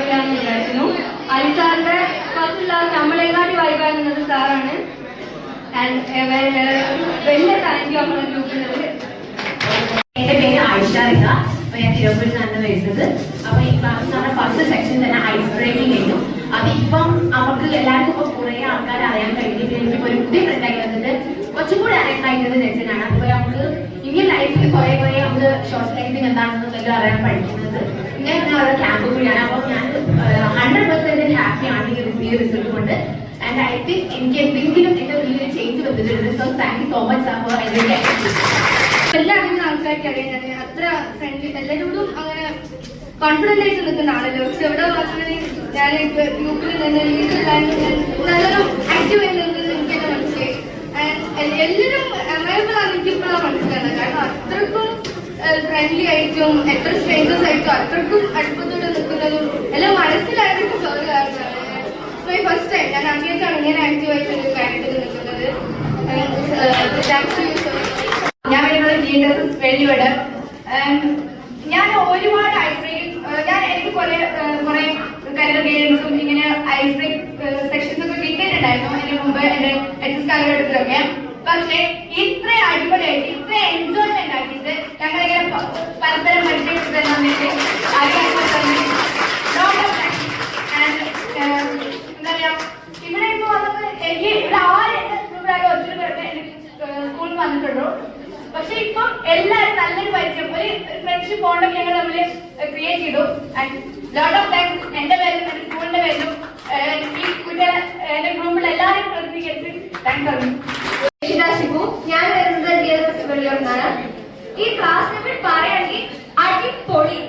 കുഴപ്പമില്ലാന്ന് വിചാരിക്കുന്നു. അലി സാറിന്റെ first class നമ്മളെങ്ങാട്ടി വൈബായിരുന്നത് സാറാണ്. വലിയ താങ്ക് യു നമ്മുടെ ഗ്രൂപ്പിനത്. എന്റെ പേര് ആയിഷ റിക. അപ്പൊ ഞാൻ തിരുവനന്തപുരത്ത് നിന്നാണ് വരുന്നത്. അപ്പൊ ഈ ക്ലാസ് നമ്മുടെ ഫസ്റ്റ് സെക്ഷൻ തന്നെ ഐസ് ബ്രേക്കിംഗ് കഴിഞ്ഞു. അതിപ്പം നമുക്ക് എല്ലാവർക്കും ഇപ്പൊ കുറെ ആൾക്കാർ അറിയാൻ കഴിഞ്ഞിട്ട് എനിക്ക് ഒരു പുതിയ ഫ്രണ്ടായി വന്നത് കുറച്ചും കൂടി അറിയാൻ കഴിഞ്ഞത് രചനാണ്. അപ്പൊ നമുക്ക് ഇനി ലൈഫിൽ കുറെ നമുക്ക് ഷോർട്ട് ലൈഫിങ് എന്താണെന്നൊക്കെ അറിയാൻ പഠിക്കുന്നത് ഇങ്ങനെ ഓരോ ക്യാമ്പ് കൂടിയാണ്. അപ്പൊ ഞാൻ 100% ഹാപ്പിയാണ് ഈ റിസൾട്ട് കൊണ്ട്. ആൻഡ് ഐ തിങ്ക് എനിക്ക് എന്തെങ്കിലും എന്റെ ഉള്ളിൽ ചേഞ്ച് വന്നിട്ടുണ്ട്. So thank you so much for everything. എല്ലാം അറിയുന്ന ആൾക്കാർക്ക് അറിയാം ഞാൻ അത്ര ഫ്രണ്ട്ലി എല്ലാവരോടും അങ്ങനെ കോൺഫിഡന്റ് ആയിട്ട് നിൽക്കുന്ന ആളല്ലോ. പക്ഷെ എവിടെ മാത്രമേ ഞാൻ ഗ്രൂപ്പിൽ നിന്ന് നല്ലൊരു ആക്റ്റീവ് ആയി നിൽക്കുന്നത് എനിക്ക് തന്നെ മനസ്സിലായി. എല്ലാവരും അവൈലബിൾ ആണ് എനിക്ക് ഇപ്പോഴാണ് മനസ്സിലായത്. കാരണം അത്രക്കും ഫ്രണ്ട്ലി ആയിട്ടും എത്ര സ്ട്രേഞ്ചേഴ്സ് ആയിട്ടും അത്രക്കും അടുപ്പത്തോടെ നിൽക്കുന്നതും എല്ലാം മനസ്സിലായിട്ട് സോറി കാരണമാണ്. മൈ ഫസ്റ്റ് ടൈം ഞാൻ ആദ്യമായിട്ടാണ് ഇങ്ങനെ ആക്റ്റീവ് ആയിട്ട് ഒരു കാര്യത്തിൽ നിൽക്കുന്നത്. ഞാൻ വരുന്നത് GSS വെള്ളിയോട്. ഞാൻ ഒരുപാട് ഐസ് ബ്രേക്കിംഗ് എനിക്ക് കുറെ കരിയർ ഗെയിംസും ഇങ്ങനെ ഐസ് ബ്രേക്ക് സെക്ഷൻസ് ഒക്കെ കിട്ടിയിട്ടുണ്ടായിരുന്നു അതിന് മുമ്പ് എന്റെ HS കാലഘട്ടത്തിലൊക്കെ. പക്ഷെ ഇത്ര അടിപൊളിയായിട്ട് ഇത്ര എൻജോയ്മെന്റ് ആക്കിയിട്ട് ഞങ്ങളിങ്ങനെ പരസ്പരം പരിചയപ്പെട്ടു തന്നിട്ട് എന്താ പറയാ ഇവിടെ ഇപ്പൊ വന്നത് എനിക്ക് ഇവിടെ ഒത്തിരി പേർക്ക് എനിക്ക് സ്കൂളിൽ വന്നിട്ടുള്ളൂ. പക്ഷെ ഇപ്പം എല്ലാവരും നല്ലൊരു പരിചയം ഒരു ഫ്രണ്ട്ഷിപ്പ് ബോണ്ടൊക്കെ ഞങ്ങൾ തമ്മിൽ ക്രിയേറ്റ് ചെയ്തു. ആൻഡ് ലോട്ട് ഓഫ് താങ്ക്സ് എന്റെ പേരും എന്റെ സ്കൂളിന്റെ പേരും ഈ കുട്ടികളെ എന്റെ ഗ്രൂപ്പിൽ എല്ലാവരും പ്രതികരിച്ച് താങ്ക്സ്. ഷിബു, ഞാൻ വരുന്നത് GSS വെള്ളിയോടാണ്. ഈ ക്ലാസ്സിനെ പറ്റി പറയുകയാണെങ്കിൽ അടിപൊളി.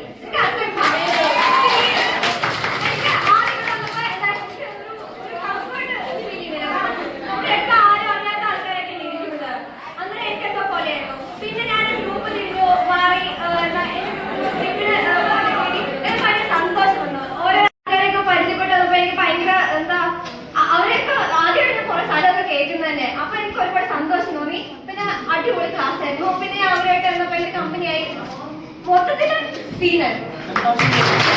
അപ്പൊ എനിക്ക് ഒരുപാട് സന്തോഷം തോന്നി. പിന്നെ അടിപൊളി ക്ലാസ് ആയിരുന്നു. പിന്നെ അവരുമായിട്ട് കമ്പനിയായി മൊത്തത്തിൽ സീനായിരുന്നു.